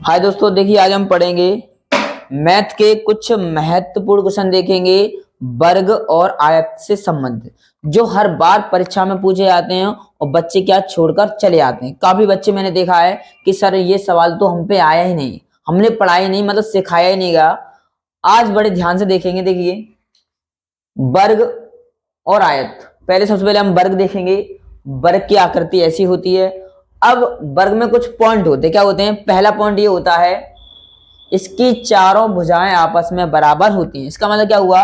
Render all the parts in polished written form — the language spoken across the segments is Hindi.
हाय दोस्तों, देखिए आज हम पढ़ेंगे मैथ के कुछ महत्वपूर्ण क्वेश्चन देखेंगे वर्ग और आयत से संबंधित, जो हर बार परीक्षा में पूछे जाते हैं और बच्चे क्या छोड़कर चले आते हैं। काफी बच्चे मैंने देखा है कि सर ये सवाल तो हम पे आया ही नहीं, हमने पढ़ा ही नहीं, मतलब सिखाया ही नहीं गया। आज बड़े ध्यान से देखेंगे। देखिए वर्ग और आयत, पहले सबसे पहले हम वर्ग देखेंगे। वर्ग की आकृति ऐसी होती है। अब वर्ग में कुछ पॉइंट होते हैं, क्या होते हैं? पहला पॉइंट ये होता है इसकी चारों भुजाएं आपस में बराबर होती हैं। इसका मतलब क्या हुआ?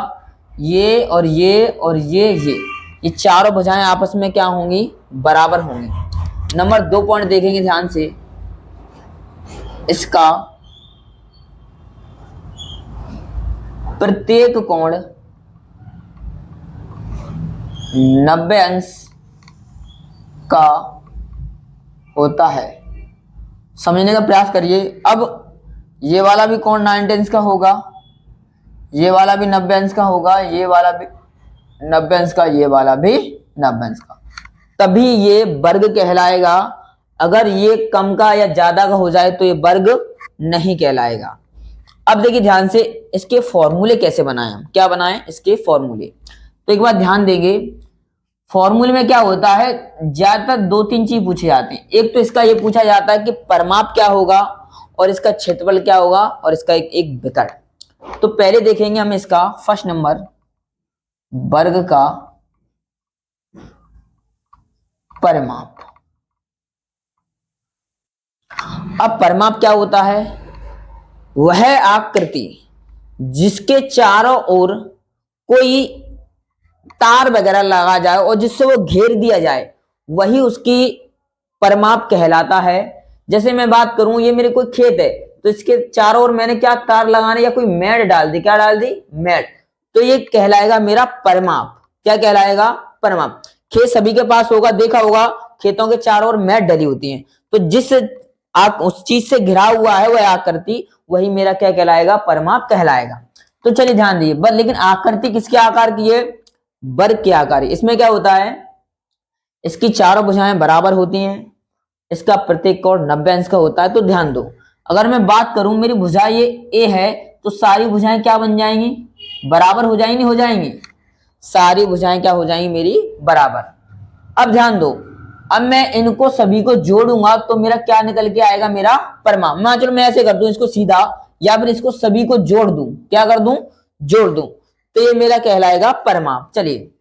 ये और ये और ये चारों भुजाएं आपस में क्या होंगी? बराबर होंगी। नंबर 2 पॉइंट देखेंगे ध्यान से। इसका प्रत्येक कोण 90 अंश का होता है। समझने का प्रयास करिए। अब ये वाला भी कोण 90 अंश का होगा, ये वाला भी 90 अंश का होगा, ये वाला भी 90 अंश का, ये वाला भी 90 अंश का, तभी ये वर्ग कहलाएगा। अगर ये कम का या ज्यादा का हो जाए तो ये वर्ग नहीं कहलाएगा। अब देखिए ध्यान से, इसके फॉर्मूले कैसे बनाएं हम, क्या बनाएं इसके फॉर्मूले। तो एक बार ध्यान देंगे, फॉर्मूले में क्या होता है, ज्यादातर 2-3 चीज पूछे जाते हैं। एक तो इसका ये पूछा जाता है कि परिमाप क्या होगा, और इसका क्षेत्रफल क्या होगा, और इसका एक विकर्ण। तो पहले देखेंगे हम इसका फर्स्ट नंबर, वर्ग का परिमाप। अब परिमाप क्या होता है? वह आकृति जिसके चारों ओर कोई तार वगैरह लगा जाए और जिससे वो घेर दिया जाए, वही उसकी परिमाप कहलाता है। जैसे मैं बात करूं, ये मेरे कोई खेत है, तो इसके चारों ओर मैंने क्या तार लगाने, या कोई मैट डाल दी, क्या डाल दी? मैट। तो ये कहलाएगा मेरा परिमाप। क्या कहलाएगा? परिमाप। खेत सभी के पास होगा, देखा होगा, खेतों के चारों ओर मैट डली होती है, तो जिस उस चीज से घिरा हुआ है वह आकृति, वही मेरा क्या कहलाएगा? परिमाप कहलाएगा। तो चलिए ध्यान दीजिए, बस लेकिन आकृति किसके आकार की है? वर्ग के आकार। इसमें क्या होता है, इसकी चारों भुजाएं बराबर होती हैं, इसका प्रत्येक कोण 90 अंश का होता है। तो ध्यान दो, अगर मैं बात करूं मेरी भुजा ये ए है, तो सारी भुजाएं क्या बन जाएंगी? बराबर हो जाएंगी, हो जाएंगी। सारी भुजाएं क्या हो जाएंगी मेरी? बराबर। अब ध्यान दो, अब मैं इनको सभी को जोड़ूंगा तो मेरा क्या निकल के आएगा? मेरा परिमाप। मैं चलो मैं ऐसे कर दूं इसको सीधा, या फिर इसको सभी को जोड़ दूं। क्या कर दूं? जोड़ दूं। तो ये मेरा कहलाएगा परिमाप। चलिए,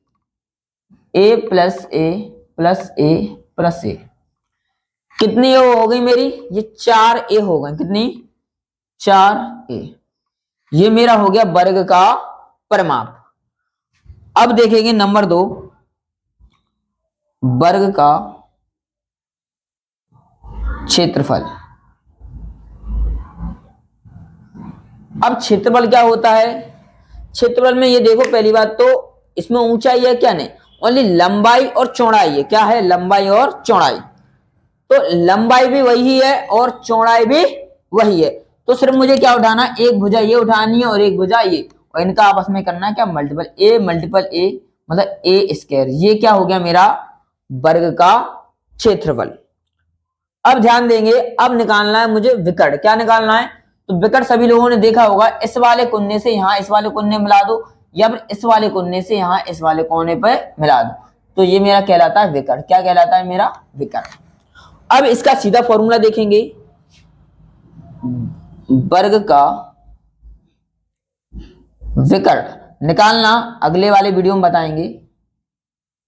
a plus A plus A plus A, कितनी हो गई मेरी? ये 4a हो गई। कितनी? 4a। ये मेरा हो गया वर्ग का परिमाप। अब देखेंगे नंबर 2, वर्ग का क्षेत्रफल। अब क्षेत्रफल क्या होता है? क्षेत्रफल में ये देखो, पहली बात तो इसमें ऊंचाई है क्या? नहीं, ओनली लंबाई और चौड़ाई है। क्या है? लंबाई और चौड़ाई। तो लंबाई भी वही है और चौड़ाई भी वही है। तो सिर्फ मुझे क्या उठाना? एक भुजा ये उठानी है और एक भुजा ये, और इनका आपस में करना है क्या? मल्टीपल ए, मतलब ए स्क्वायर। ये क्या हो गया मेरा? वर्ग का क्षेत्रफल। अब ध्यान देंगे, अब निकालना है मुझे विकर्ण। क्या निकालना है? तो विकर्ण सभी लोगों ने देखा होगा, इस वाले कोने से यहां इस वाले कोने मिला दो, या फिर इस वाले कोने से यहां इस वाले कोने पर मिला दो। तो ये मेरा कहलाता है विकर्ण। क्या कहलाता है? मेरा विकर्ण। अब इसका सीधा फॉर्मूला देखेंगे, वर्ग का विकर्ण निकालना अगले वाले वीडियो में बताएंगे।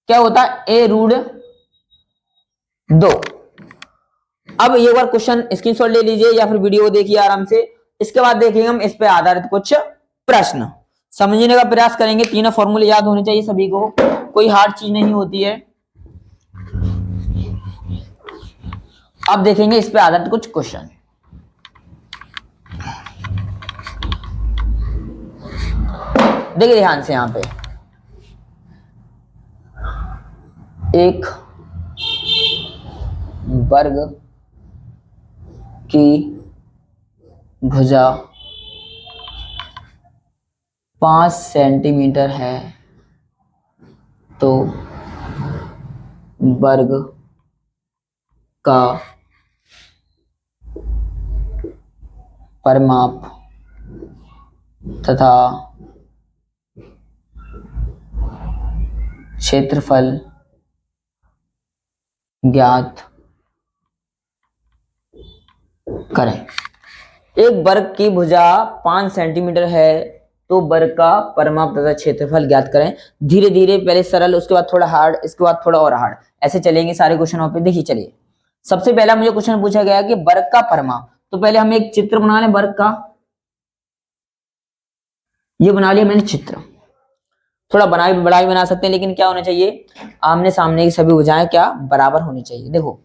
क्या होता है? a root 2। अब ये बार क्वेश्चन स्क्रीनशॉट ले लीजिए या फिर वीडियो देखिए आराम से। इसके बाद देखेंगे हम इस पे आधारित कुछ प्रश्न, समझने का प्रयास करेंगे। तीनों फॉर्मूले याद होने चाहिए सभी को, कोई हार्ड चीज नहीं होती है। अब देखेंगे इस पे आधारित कुछ क्वेश्चन। देखिए ध्यान से, यहां पे एक वर्ग की भुजा 5 सेंटीमीटर है, तो वर्ग का परिमाप तथा क्षेत्रफल ज्ञात करें। एक वर्ग की भुजा 5 सेंटीमीटर है तो वर्ग का परिमाप तथा क्षेत्रफल ज्ञात करें। धीरे धीरे, पहले सरल, उसके बाद थोड़ा हार्ड, इसके बाद थोड़ा और हार्ड, ऐसे चलेंगे सारे क्वेश्चनों पे। देखिए चलिए, सबसे पहला मुझे क्वेश्चन पूछा गया कि वर्ग का परिमाप, तो पहले हम एक चित्र बना लें वर्ग का। ये बना लिया मैंने चित्र, थोड़ा बड़ा भी बना सकते हैं, लेकिन क्या होना चाहिए, आमने सामने की सभी भुजाएं क्या बराबर होनी चाहिए। देखो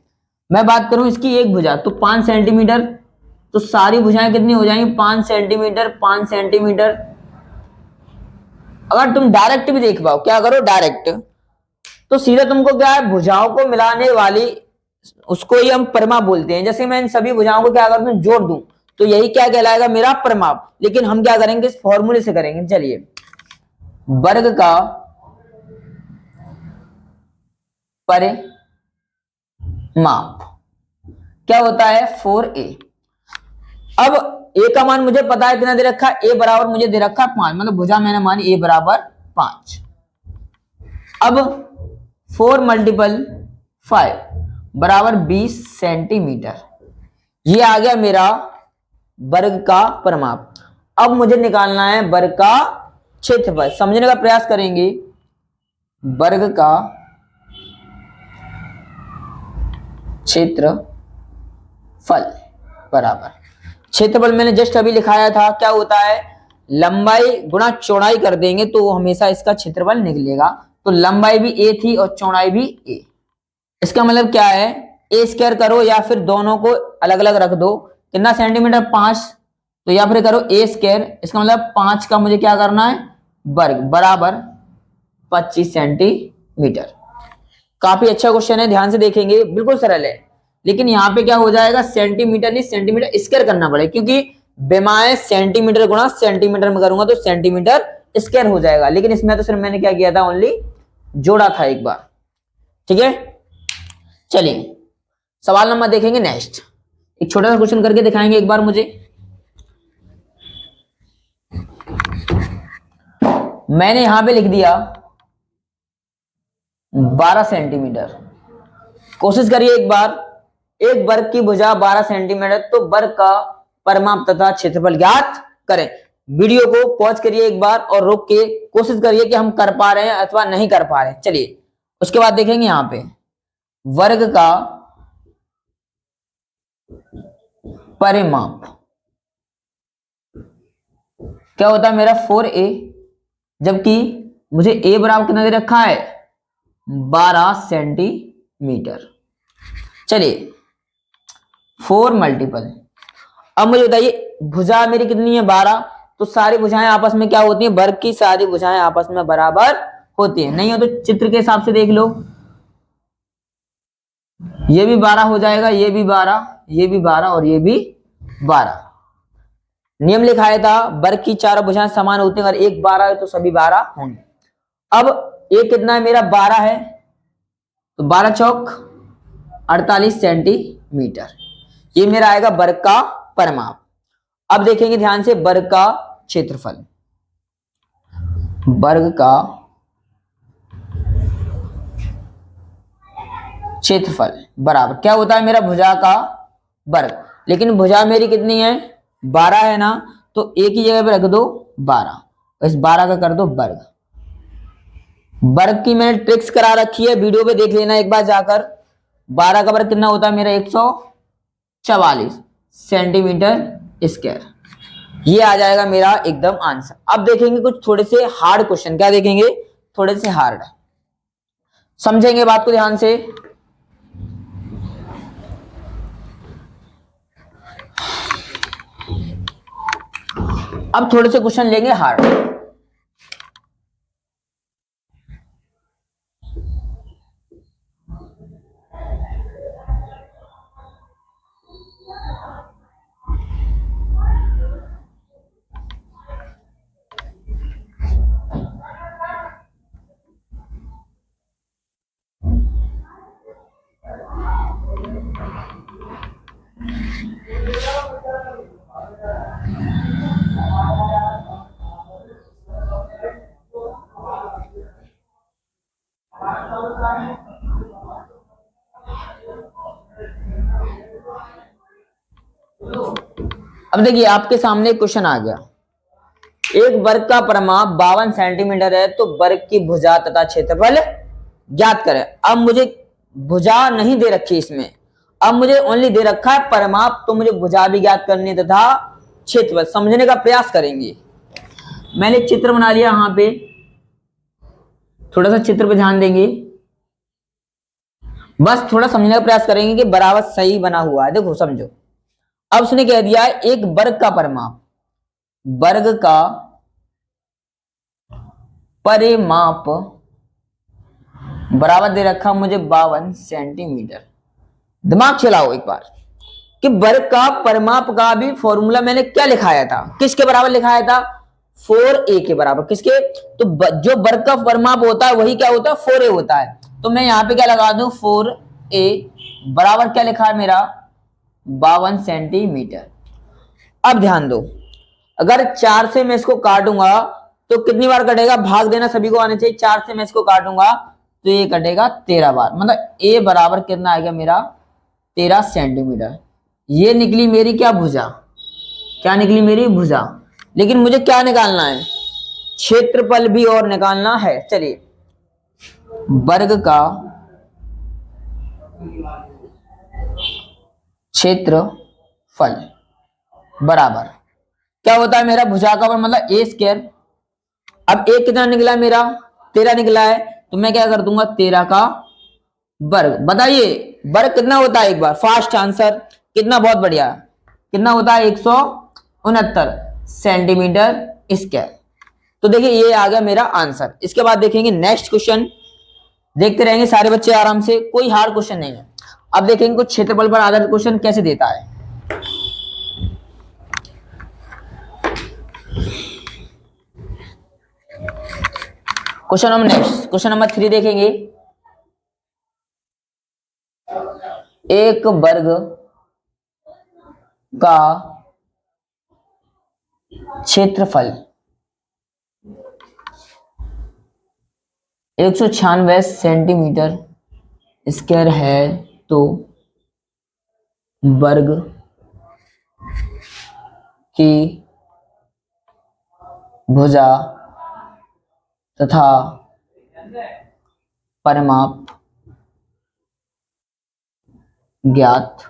मैं बात करूं इसकी एक भुजा तो 5 सेंटीमीटर, तो सारी भुजाएं कितनी हो जाएंगी, 5 सेंटीमीटर 5 सेंटीमीटर। अगर तुम डायरेक्ट भी देख पाओ, क्या करो डायरेक्ट, तो सीधा तुमको क्या है, भुजाओं को मिलाने वाली, उसको ही हम परिमाप बोलते हैं। जैसे मैं इन सभी भुजाओं को क्या कर दूं, जोड़ दूं, तो यही क्या कहलाएगा, मेरा परिमाप। लेकिन हम क्या करेंगे, इस फॉर्मूले से करेंगे। चलिए, वर्ग का परिमाप क्या होता है, 4a। अब a का मान मुझे पता है कितना दे रखा है, a बराबर मुझे दे रखा है 5, मतलब भुजा मैंने मानी a बराबर 5। अब 4 मल्टीपल 5 बराबर 20 सेंटीमीटर, ये आ गया मेरा वर्ग का परिमाप। अब मुझे निकालना है वर्ग का क्षेत्रफल। समझने का प्रयास करेंगे। वर्ग का क्षेत्रफल बराबर, क्षेत्रफल मैंने जस्ट अभी लिखाया था, क्या होता है, लंबाई गुणा चौड़ाई कर देंगे तो हमेशा इसका क्षेत्रफल निकलेगा। तो लंबाई भी a थी और चौड़ाई भी a। इसका मतलब क्या है, a स्क्वायर करो या फिर दोनों को अलग अलग रख दो। कितना सेंटीमीटर, 5, तो या फिर करो a स्क्वायर, इसका मतलब 5 का मुझे क्या करना है, वर्ग, बराबर 25 सेंटीमीटर। काफी अच्छा क्वेश्चन है, ध्यान से देखेंगे, बिल्कुल सरल है। लेकिन यहाँ पे क्या हो जाएगा, सेंटीमीटर नहीं सेंटीमीटर स्क्वायर करना पड़ेगा, क्योंकि बेमाए सेंटीमीटर गुणा सेंटीमीटर में करूंगा तो सेंटीमीटर स्क्वायर हो जाएगा। लेकिन इसमें तो सिर्फ मैंने क्या किया था, ओनली जोड़ा था एक बार। ठीक है, चलिए सवाल नंबर देखेंगे नेक्स्ट। एक छोटा सा क्वेश्चन करके दिखाएंगे एक बार मुझे। मैंने यहां पे लिख दिया 12 सेंटीमीटर। कोशिश करिए एक बार, एक वर्ग की भुजा 12 सेंटीमीटर, तो वर्ग का परिमाप तथा क्षेत्रफल ज्ञात करें। वीडियो को पॉज करिए एक बार और रोक के कोशिश करिए कि हम कर पा रहे हैं अथवा नहीं कर पा रहे हैं। चलिए उसके बाद देखेंगे यहां पे वर्ग का परिमाप क्या होता है मेरा, 4a, जबकि मुझे a बराबर कितना दे रखा है, 12 सेंटीमीटर। चलिए 4 मल्टीपल, अब मुझे बताइए भुजा मेरी कितनी है, 12, तो सारी भुजाएं आपस में क्या होती हैं, वर्ग की सारी भुजाएं आपस में बराबर होती है। नहीं हो तो चित्र के हिसाब से देख लो, ये भी 12 हो जाएगा, ये भी 12, ये भी 12 और ये भी 12। नियम लिखाया था, वर्ग की चारों भुजाएं समान होती हैं, अगर एक 12 है तो सभी 12 होंगे। अब एक कितना है मेरा, 12 है, तो 12 चौक 48 सेंटीमीटर, ये मेरा आएगा वर्ग का परिमाप। अब देखेंगे ध्यान से वर्ग का क्षेत्रफल। वर्ग का क्षेत्रफल बराबर क्या होता है मेरा, भुजा का वर्ग। लेकिन भुजा मेरी कितनी है, 12 है ना, तो एक ही जगह पे रख दो 12, इस 12 का कर दो वर्ग। वर्ग की मैंने ट्रिक्स करा रखी है, वीडियो पे देख लेना एक बार जाकर। 12 का वर्ग कितना होता है मेरा, 144 सेंटीमीटर स्क्वायर। ये आ जाएगा मेरा एकदम आंसर। अब देखेंगे कुछ थोड़े से हार्ड क्वेश्चन, क्या देखेंगे, थोड़े से हार्ड, समझेंगे बात को ध्यान से। अब थोड़े से क्वेश्चन लेंगे हार्ड। अब देखिए आपके सामने क्वेश्चन आ गया, एक वर्ग का परिमाप 52 सेंटीमीटर है, तो वर्ग की भुजा तथा क्षेत्रफल ज्ञात करें। अब मुझे भुजा नहीं दे रखी इसमें, अब मुझे ओनली दे रखा है परिमाप, तो मुझे भुजा भी ज्ञात करनी तथा क्षेत्रफल। समझने का प्रयास करेंगे। मैंने एक चित्र बना लिया यहाँ पे, थोड़ा सा चित्र पे ध्यान देंगे, बस थोड़ा समझने का प्रयास करेंगे कि बराबर सही बना हुआ है। देखो समझो, अब उसने कह दिया है एक वर्ग का परिमाप, वर्ग का परिमाप बराबर दे रखा मुझे 52 सेंटीमीटर। दिमाग चलाओ एक बार कि वर्ग का परिमाप का भी फॉर्मूला मैंने क्या लिखाया था, किसके बराबर लिखाया था, 4a के बराबर। किसके, तो जो वर्ग का परिमाप होता है वही क्या होता है, 4a होता है। तो मैं यहां पे क्या लगा दूं, 4a बराबर क्या लिखा है मेरा, 52 सेंटीमीटर। अब ध्यान दो, अगर 4 से मैं इसको काटूंगा तो कितनी बार कटेगा, भाग देना सभी को आने चाहिए। 4 से मैं इसको काटूंगा तो ये कटेगा 13 बार, मतलब a बराबर कितना आएगा मेरा, 13 सेंटीमीटर। ये निकली मेरी क्या, भुजा। क्या निकली मेरी, भुजा। लेकिन मुझे क्या निकालना है, क्षेत्रफल भी और निकालना है। चलिए, वर्ग का क्षेत्रफल बराबर क्या होता है मेरा, भुजा का मतलब ए स्क्वायर। अब एक कितना निकला मेरा, 13 निकला है, तो मैं क्या कर दूंगा, 13 का वर्ग। बताइए वर्ग कितना होता है, एक बार फास्ट आंसर, कितना, बहुत बढ़िया, कितना होता है, 169 सेंटीमीटर स्क्वायर। तो देखिए ये आ गया मेरा आंसर। इसके बाद देखेंगे नेक्स्ट क्वेश्चन, देखते रहेंगे सारे बच्चे आराम से, कोई हार्ड क्वेश्चन नहीं है। अब देखेंगे कुछ क्षेत्रफल पर आधारित क्वेश्चन कैसे देता है। Question number next, question number 3 देखेंगे। एक वर्ग का क्षेत्रफल 196 सेंटीमीटर स्क्वायर है, तो वर्ग की भुजा तथा परिमाप ज्ञात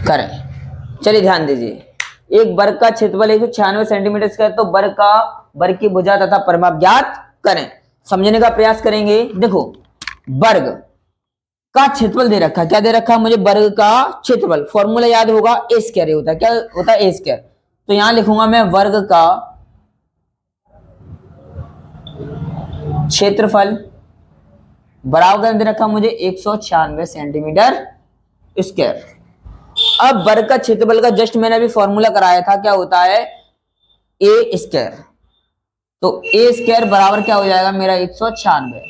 करें। चलिए ध्यान दीजिए, एक वर्ग का क्षेत्रफल 196 सेंटीमीटर स्क्वायर, तो वर्ग की भुजा तथा परिमाप ज्ञात करें। समझने का प्रयास करेंगे। देखो वर्ग का क्षेत्रफल दे रखा है, क्या दे रखा है मुझे, वर्ग का क्षेत्रफल। फॉर्मूला याद होगा, ए स्क्वायर होता है, क्या होता है, ए स्क्वायर। तो यहां लिखूंगा मैं वर्ग का क्षेत्रफल बराबर दे रखा मुझे 196 सेंटीमीटर स्क्वायर। अब वर्ग का क्षेत्रफल का जस्ट मैंने अभी फॉर्मूला कराया था, क्या होता है, ए स्क्वायर। तो ए स्क्वायर बराबर क्या हो जाएगा मेरा, 196।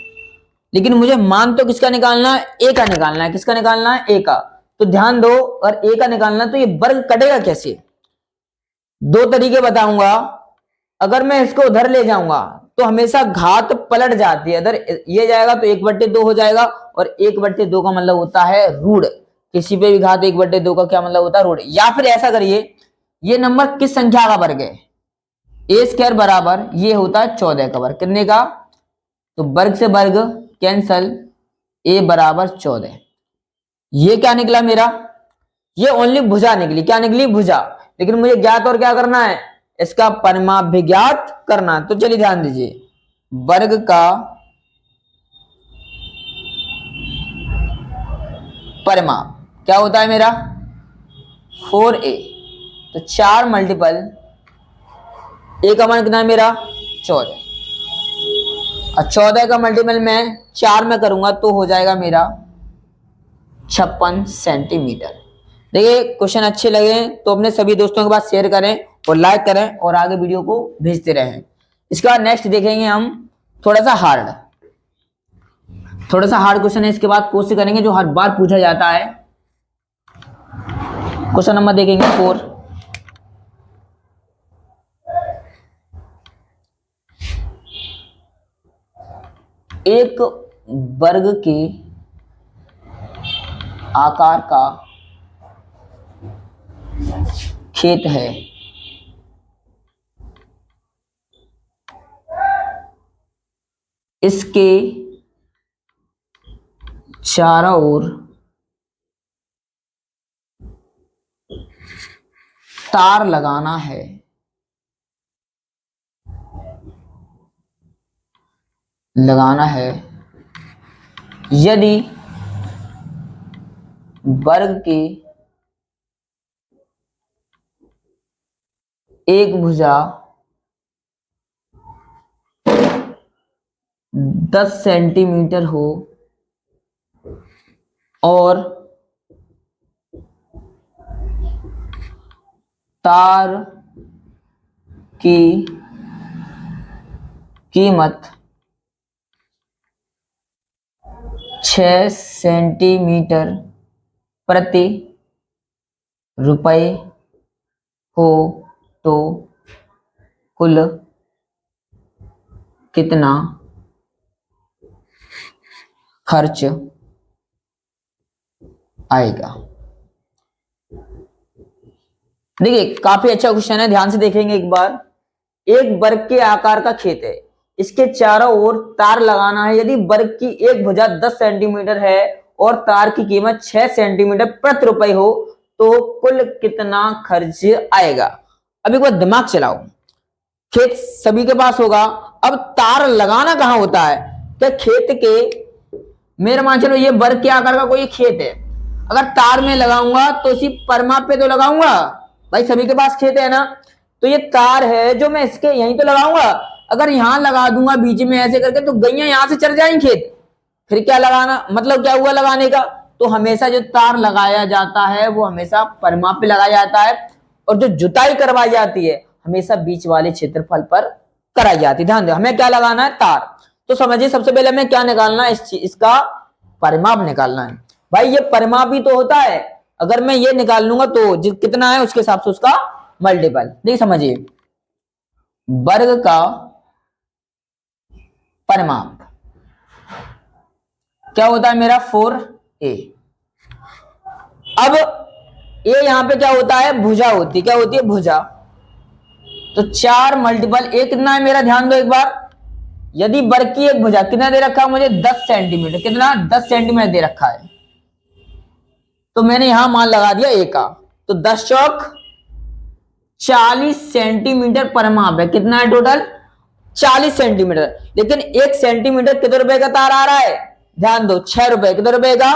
लेकिन मुझे मान तो किसका निकालना है, ए का निकालना है। किसका निकालना है, ए का। तो ध्यान दो, और ए का निकालना तो ये वर्ग कटेगा कैसे, दो तरीके बताऊंगा। अगर मैं इसको उधर ले जाऊंगा तो हमेशा घात पलट जाती है, अगर ये जाएगा तो 1/2 हो जाएगा, और 1/2 का मतलब होता है रूट। किसी पे भी घात 1/2 का क्या मतलब होता है, रूट। या फिर ऐसा करिए, ये नंबर किस संख्या का वर्ग है, ए स्क्वायर बराबर ये होता है 14 का वर्ग। कितने का, तो वर्ग से वर्ग कैंसल, ए बराबर 14। ये क्या निकला मेरा, ये ओनली भुजा निकली, क्या निकली, भुजा। लेकिन मुझे ज्ञात और क्या करना है, इसका परिमाप भी ज्ञात करना। तो चलिए ध्यान दीजिए, वर्ग का परिमाप क्या होता है मेरा, 4a। तो 4 मल्टीपल ए का मान कितना है मेरा, 14। और 14 का मल्टीपल मैं 4 में करूंगा तो हो जाएगा मेरा 56 सेंटीमीटर। देखिए क्वेश्चन अच्छे लगे तो अपने सभी दोस्तों के पास शेयर करें और लाइक करें और आगे वीडियो को भेजते रहें। इसके बाद नेक्स्ट देखेंगे हम थोड़ा सा हार्ड क्वेश्चन है। इसके बाद कोशिश करेंगे जो हर बार पूछा जाता है। क्वेश्चन नंबर देखेंगे 4। एक वर्ग के आकार का खेत है, इसके चारों ओर तार लगाना है, यदि वर्ग की एक भुजा 10 सेंटीमीटर हो और तार की कीमत 6 सेंटीमीटर प्रति रुपए हो तो कुल कितना खर्च आएगा। देखिए काफी अच्छा क्वेश्चन है, ध्यान से देखेंगे एक बार। एक वर्ग के आकार का खेत है, इसके चारों ओर तार लगाना है, यदि वर्ग की एक भुजा 10 सेंटीमीटर है और तार की कीमत 6 सेंटीमीटर प्रति रुपए हो तो कुल कितना खर्च आएगा। अब एक बार दिमाग चलाओ, खेत सभी के पास होगा, अब तार लगाना कहां होता है? क्या खेत के, मेरा मान चलो ये वर्ग के आकार का कोई खेत है, अगर तार में लगाऊंगा तो इसी परिमाप पे तो लगाऊंगा, भाई सभी के पास खेत है ना, तो ये तार है जो मैं इसके यहीं तो लगाऊंगा। अगर यहां लगा दूंगा बीच में ऐसे करके तो गैया यहां से चल जाएंगे खेत, फिर क्या लगाना, मतलब क्या हुआ लगाने का? तो हमेशा जो तार लगाया जाता है वो हमेशा परिमाप पे लगाया जाता है, और जो जुताई करवाई जाती है हमेशा बीच वाले क्षेत्रफल पर कराई जाती है। ध्यान दो, हमें क्या लगाना है? तार। तो समझिए सबसे पहले हमें क्या निकालना है? इसका परिमाप निकालना है। भाई ये परिमाप ही तो होता है, अगर मैं ये निकाल लूंगा तो कितना है उसके हिसाब से उसका मल्टीपल। देखिए समझिए, वर्ग का परिमाप क्या होता है मेरा? 4a। अब ये यहां पे क्या होता है? भुजा होती है। क्या होती है? भुजा। तो 4 मल्टीपल ए कितना है मेरा? ध्यान दो एक बार, यदि वर्ग की एक भुजा कितना दे रखा है मुझे? 10 सेंटीमीटर। कितना? 10 सेंटीमीटर दे रखा है, तो मैंने यहां मान लगा दिया ए का, तो 10 चौक 40 सेंटीमीटर परिमाप है। कितना है टोटल? 40 सेंटीमीटर। लेकिन 1 सेंटीमीटर कितने रुपए का तार आ रहा है? ध्यान दो, 6 रुपए। कितने रुपए का?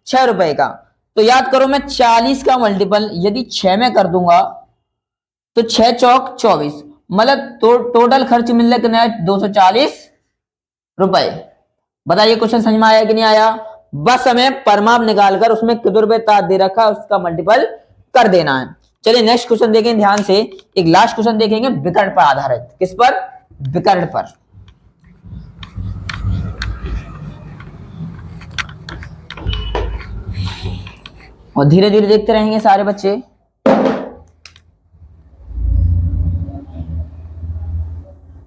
6 रुपए का। तो याद करो, मैं 40 का मल्टीपल यदि 6 में कर दूंगा तो 6 चौक 24, मतलब टोटल खर्च मिल रहा है कितना है? 240 रुपए। बताइए क्वेश्चन समझ में आया कि नहीं आया? बस हमें परिमाप निकालकर उसमें कितने रुपए तार दे रखा है उसका मल्टीपल कर देना है। चलिए नेक्स्ट क्वेश्चन देखें ध्यान से, एक लास्ट क्वेश्चन देखेंगे विकर्ण पर आधारित। किस पर? विकर्ण पर। और धीरे धीरे देखते रहेंगे सारे बच्चे।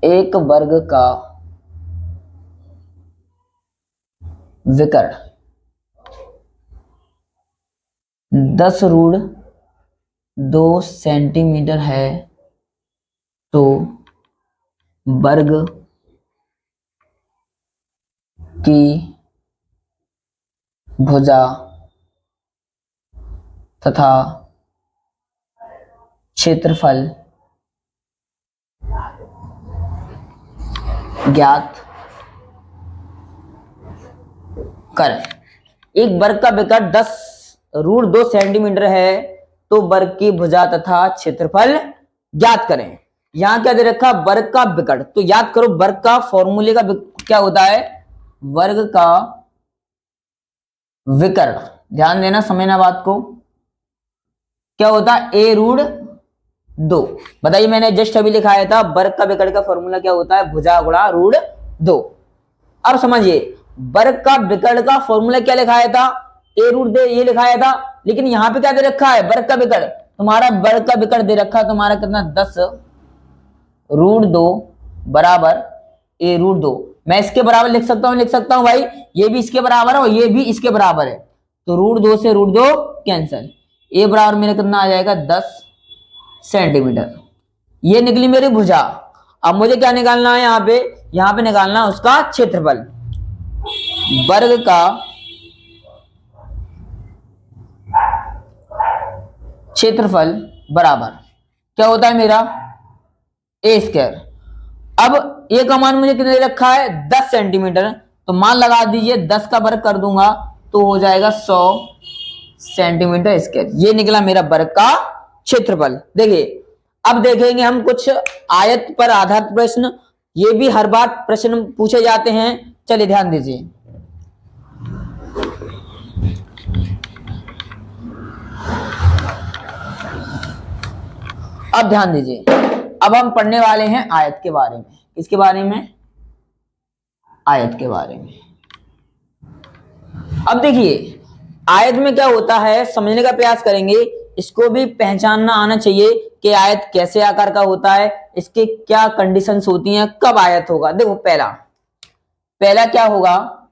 एक वर्ग का विकर्ण 10 √2 सेंटीमीटर है तो वर्ग की भुजा तथा क्षेत्रफल ज्ञात करें। एक वर्ग का विकर्ण 10 √2 सेंटीमीटर है तो वर्ग की भुजा तथा क्षेत्रफल ज्ञात करें। यहां क्या दे रखा? वर्ग का विकर्ण। तो याद करो वर्ग का फॉर्मूले का क्या होता है? वर्ग का विकर्ण। ध्यान देना, समझना बात को। क्या होता है? a√2। बताइए, मैंने जस्ट अभी लिखाया था वर्ग का विकर्ण का फॉर्मूला क्या होता है? भुजा गुणा √2। अब समझिए वर्ग का विकर्ण का फॉर्मूला क्या लिखाया था? a√2 ये लिखाया था, लेकिन यहां पे क्या दे रखा है? वर्ग का विकर्ण। तुम्हारा वर्ग का विकर्ण दे रखा है तुम्हारा कितना? 10 √2 बराबर a√2। मैं इसके बराबर लिख सकता हूं भाई, ये भी इसके बराबर है और ये भी इसके बराबर है। तो √2 से √2 कैंसिल, ए बराबर मेरा कितना आ जाएगा 10 सेंटीमीटर। ये निकली मेरी भुजा। अब मुझे क्या निकालना है यहाँ पे निकालना है उसका क्षेत्रफल। वर्ग का क्षेत्रफल बराबर क्या होता है मेरा a²। अब ए का मान मुझे कितना दे रखा है 10 सेंटीमीटर, तो मान लगा दीजिए 10 का वर्ग कर दूंगा तो हो जाएगा 100 सेंटीमीटर स्क्वायर। ये निकला मेरा वर्ग का क्षेत्रफल। देखिए अब देखेंगे हम कुछ आयत पर आधारित प्रश्न, ये भी हर बार प्रश्न पूछे जाते हैं। चलिए ध्यान दीजिए। अब ध्यान दीजिए, अब हम पढ़ने वाले हैं आयत के बारे में। किसके बारे में? आयत के बारे में। अब देखिए आयत में क्या होता है समझने का प्रयास करेंगे। इसको भी पहचानना आना चाहिए कि आयत कैसे आकार का होता है, इसके क्या कंडीशंस होती हैं, कब आयत होगा। देखो पहला क्या होगा,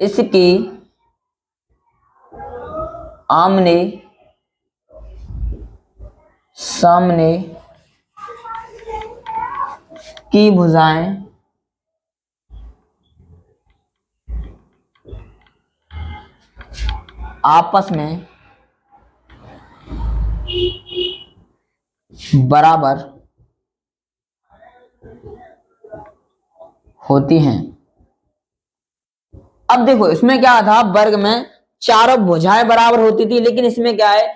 इसकी आमने सामने की भुजाएं आपस में बराबर होती हैं। अब देखो इसमें क्या था, वर्ग में चारों भुजाएं बराबर होती थी, लेकिन इसमें क्या है,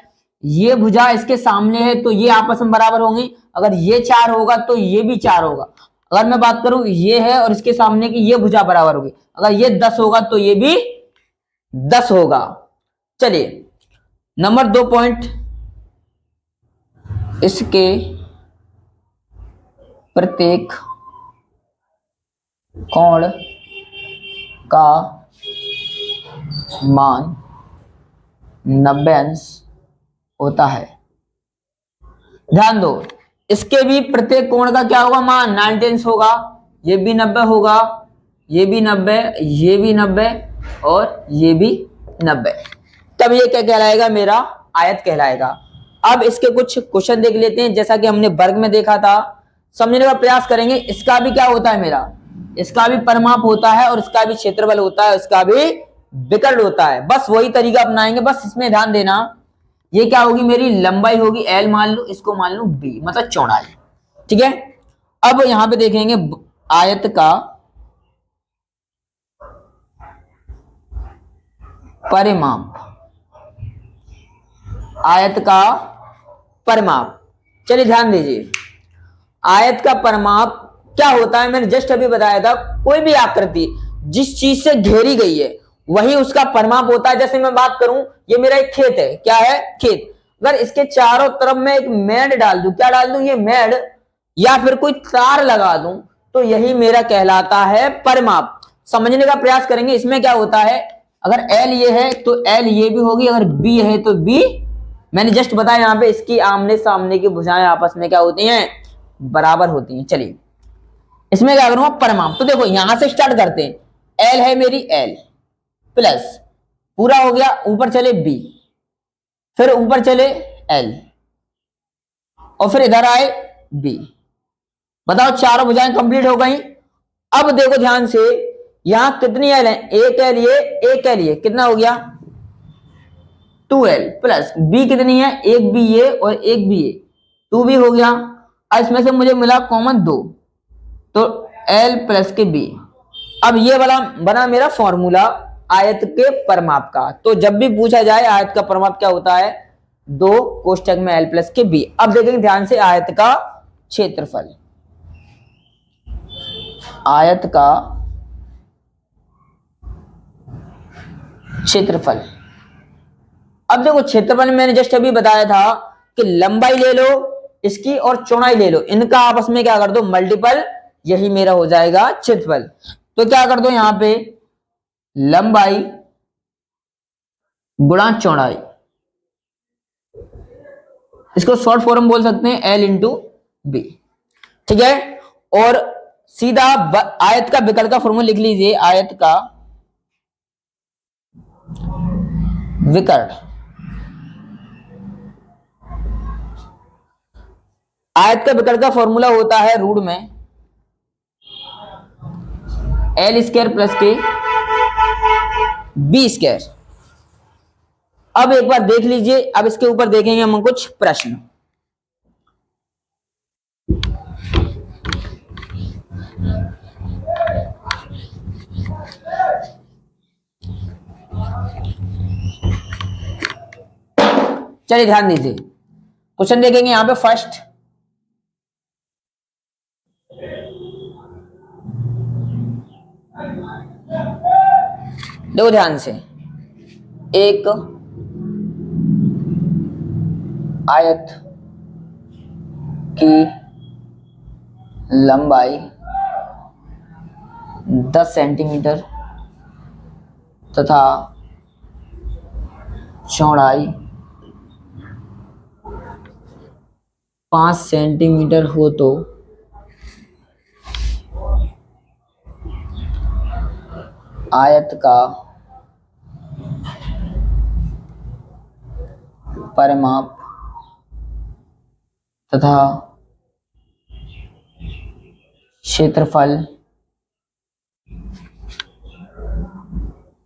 ये भुजा इसके सामने है तो ये आपस में बराबर होंगी। अगर ये 4 होगा तो ये भी 4 होगा। अगर मैं बात करूं ये है और इसके सामने की ये भुजा बराबर होगी, अगर ये 10 होगा तो ये भी 10 होगा। चलिए नंबर 2 पॉइंट, इसके प्रत्येक कोण का मान 90 अंश होता है। ध्यान दो, इसके भी प्रत्येक कोण का क्या होगा मान 90 अंश होगा। ये भी 90 होगा, ये भी 90, ये भी 90 और ये भी 90। तब ये क्या कहलाएगा, मेरा आयत कहलाएगा। अब इसके कुछ क्वेश्चन देख लेते हैं। जैसा कि हमने वर्ग में देखा था, समझने का प्रयास करेंगे। इसका भी क्या होता है मेरा, इसका भी परिमाप होता है और इसका भी क्षेत्रफल होता है, इसका भी विकर्ण होता है। बस वही तरीका अपनाएंगे। बस इसमें ध्यान देना, ये क्या होगी मेरी लंबाई होगी L मान लो, इसको मान लो B, मतलब चौड़ाई। ठीक है। अब यहां पे देखेंगे आयत का परिमाप, आयत का परिमाप। चलिए ध्यान दीजिए, आयत का परिमाप क्या होता है मैंने जस्ट अभी बताया था। कोई भी आकृति जिस चीज से घेरी गई है वही उसका परिमाप होता है। जैसे मैं बात करूं, ये मेरा एक खेत है, क्या है खेत। अगर इसके चारों तरफ मैं एक मेड़ डाल दूं, क्या डाल दूं, ये मेड़, या फिर कोई तार लगा दूं, तो यही मेरा कहलाता है परिमाप। समझने का प्रयास करेंगे। इसमें क्या होता है, अगर L ये है तो L ये भी होगी, अगर B है तो B, मैंने जस्ट बताया यहाँ पे इसकी आमने सामने की भुजाएं आपस में क्या होती हैं, बराबर होती हैं। चलिए इसमें क्या करूंगा परिमाप। तो देखो यहां से स्टार्ट करते हैं। L है मेरी L प्लस पूरा हो गया, ऊपर चले B, फिर ऊपर चले L और फिर इधर आए B। बताओ चारों भुजाएं कंप्लीट हो गई। अब देखो ध्यान से, यहां कितनी L है, एक L ये, एक L ये, कितना हो गया 2L प्लस B कितनी है, एक B ये और एक B ये, 2B हो गया। अब इसमें से मुझे मिला कॉमन 2, तो L प्लस के B। अब ये वाला बना मेरा फॉर्मूला आयत के परिमाप का। तो जब भी पूछा जाए आयत का परिमाप क्या होता है, 2 कोष्ठक में L प्लस के B। अब देखेंगे ध्यान से आयत का क्षेत्रफल, आयत का क्षेत्रफल। अब देखो क्षेत्रफल में मैंने जस्ट अभी बताया था कि लंबाई ले लो इसकी और चौड़ाई ले लो, इनका आपस में क्या कर दो मल्टीपल, यही मेरा हो जाएगा क्षेत्रफल। तो क्या कर दो यहां पे लंबाई गुणा चौड़ाई, इसको शॉर्ट फॉर्म बोल सकते हैं L इंटू B। ठीक है। और सीधा आयत का विकर्ण का फॉर्मूला लिख लीजिए, आयत का विकर्ण। आयत का विकर्ण का फॉर्मूला होता है रूट में एल स्क्वायर प्लस के बी स्क्वायर। अब एक बार देख लीजिए, अब इसके ऊपर देखेंगे हम कुछ प्रश्न। चलिए ध्यान दीजिए, क्वेश्चन देखेंगे यहां पे फर्स्ट। देखो ध्यान से, एक आयत की लंबाई 10 सेंटीमीटर तथा चौड़ाई 5 सेंटीमीटर हो तो आयत का परिमाप तथा क्षेत्रफल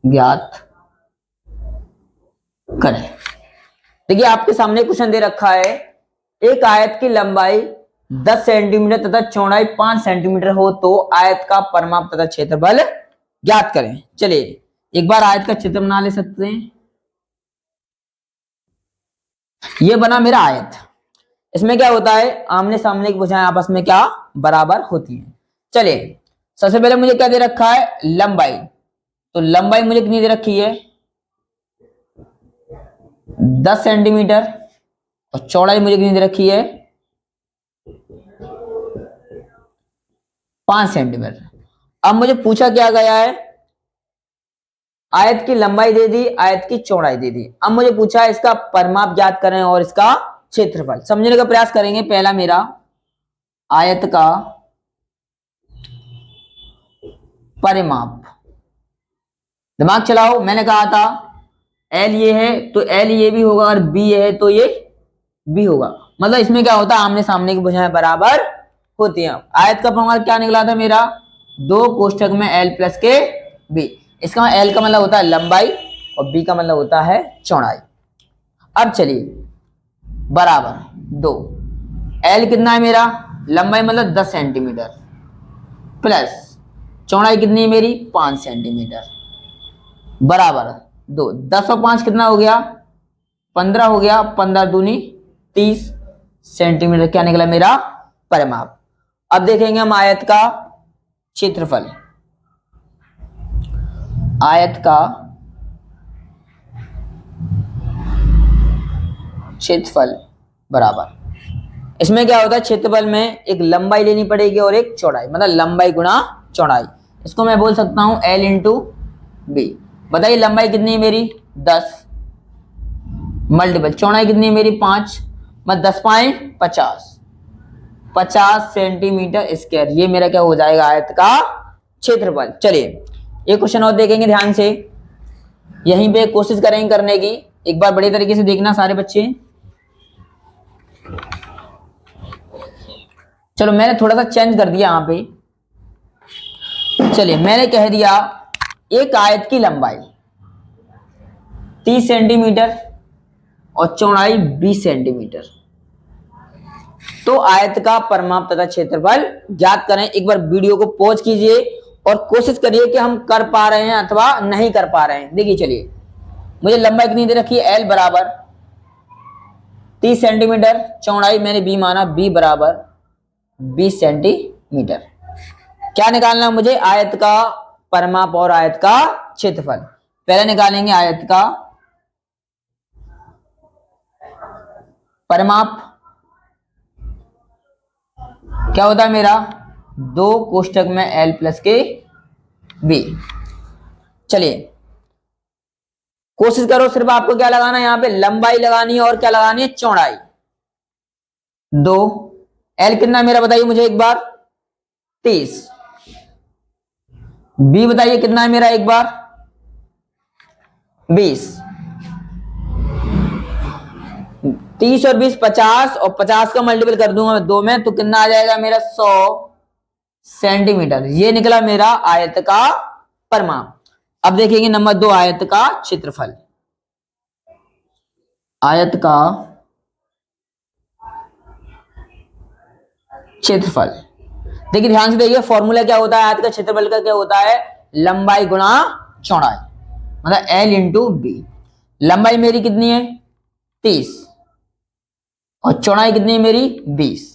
ज्ञात करें। देखिए आपके सामने क्वेश्चन दे रखा है, एक आयत की लंबाई 10 सेंटीमीटर तथा चौड़ाई 5 सेंटीमीटर हो तो आयत का परिमाप तथा क्षेत्रफल ज्ञात करें। चलिए एक बार आयत का चित्र बना ले सकते हैं। ये बना मेरा आयत, इसमें क्या होता है, आमने सामने की भुजाएं आपस में क्या बराबर होती हैं। चलिए सबसे पहले मुझे क्या दे रखा है, लंबाई। तो लंबाई मुझे कितनी दे रखी है, 10 सेंटीमीटर, और चौड़ाई मुझे कितनी दे रखी है, 5 सेंटीमीटर। अब मुझे पूछा क्या गया है, आयत की लंबाई दे दी, आयत की चौड़ाई दे दी। अब मुझे पूछा है इसका परिमाप ज्ञात करें और इसका क्षेत्रफल। समझने का प्रयास करेंगे। पहला मेरा आयत का परिमाप, दिमाग चलाओ। मैंने कहा था एल ये है तो एल ये भी होगा, और बी ये है तो ये बी होगा। मतलब इसमें क्या होता है, आमने सामने की भुजाएं बराबर होती हैं। आयत का परिमाप क्या निकला था मेरा, 2 कोष्ठक में एल प्लस के बी। इसका एल का मतलब होता है लंबाई और बी का मतलब होता है चौड़ाई। अब चलिए बराबर 2, एल कितना है मेरा, लंबाई मतलब 10 सेंटीमीटर प्लस चौड़ाई कितनी है मेरी, 5 सेंटीमीटर, बराबर 2। 10 और 5 कितना हो गया, 15 हो गया, 15 दूनी 30 सेंटीमीटर क्या निकला मेरा परिमाप। अब देखेंगे हम आयत का क्षेत्रफल। आयत का क्षेत्रफल बराबर, इसमें क्या होता है, क्षेत्रफल में एक लंबाई लेनी पड़ेगी और एक चौड़ाई, मतलब लंबाई गुणा चौड़ाई। इसको मैं बोल सकता हूं एल इंटू बी। बताइए लंबाई कितनी है मेरी, 10 मल्टीपल चौड़ाई कितनी है मेरी, 5, मैं 10 पाए 50 सेंटीमीटर स्क्वायर। ये मेरा क्या हो जाएगा, आयत का क्षेत्रफल। चलिए एक क्वेश्चन और देखेंगे ध्यान से, यहीं पे कोशिश करेंगे करने की। एक बार बड़े तरीके से देखना सारे बच्चे। चलो मैंने थोड़ा सा चेंज कर दिया यहां पे। चलिए मैंने कह दिया एक आयत की लंबाई 30 सेंटीमीटर और चौड़ाई 20 सेंटीमीटर, तो आयत का परिमाप तथा क्षेत्रफल ज्ञात करें। एक बार वीडियो को पॉज कीजिए और कोशिश करिए कि हम कर पा रहे हैं अथवा नहीं कर पा रहे हैं। देखिए चलिए, मुझे लंबाई कितनी दे रखी है, एल बराबर 30 सेंटीमीटर, चौड़ाई मैंने बी माना, बी बराबर 20 सेंटीमीटर। क्या निकालना मुझे, आयत का परिमाप और आयत का क्षेत्रफल। पहले निकालेंगे आयत का परिमाप, क्या होता है मेरा, 2 कोष्ठक में एल प्लस के बी। चलिए कोशिश करो, सिर्फ आपको क्या लगाना है, यहां पे लंबाई लगानी है और क्या लगानी है, चौड़ाई। 2 एल कितना मेरा बताइए मुझे एक बार, 30। बी बताइए कितना है मेरा एक बार, 20। 30 और 20 50, और 50 का मल्टीपल कर दूंगा मैं 2 में, तो कितना आ जाएगा मेरा 100 सेंटीमीटर। ये निकला मेरा आयत का परिमाप। अब देखेंगे नंबर 2, आयत का क्षेत्रफल। आयत का क्षेत्रफल, देखिए ध्यान से देखिए, फॉर्मूला क्या होता है आयत का क्षेत्रफल का, क्या होता है, लंबाई गुणा चौड़ाई, मतलब L इंटू बी। लंबाई मेरी कितनी है 30 और चौड़ाई कितनी है मेरी 20।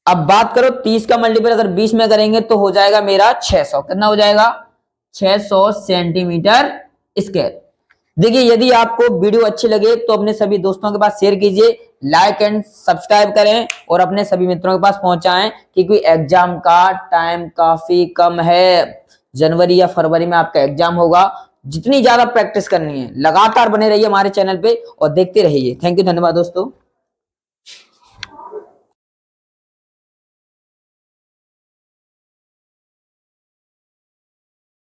अब बात करो 30 का मल्टीपल अगर 20 में करेंगे तो हो जाएगा मेरा 600। कितना हो जाएगा 600 सेंटीमीटर स्क्वायर। देखिए यदि आपको वीडियो अच्छी लगे तो अपने सभी दोस्तों के पास शेयर कीजिए, लाइक एंड सब्सक्राइब करें और अपने सभी मित्रों के पास पहुंचाएं, क्योंकि एग्जाम का टाइम काफी कम है। जनवरी या फरवरी में आपका एग्जाम होगा। जितनी ज्यादा प्रैक्टिस करनी है, लगातार बने रहिए हमारे चैनल पे और देखते रहिए। थैंक यू, धन्यवाद दोस्तों।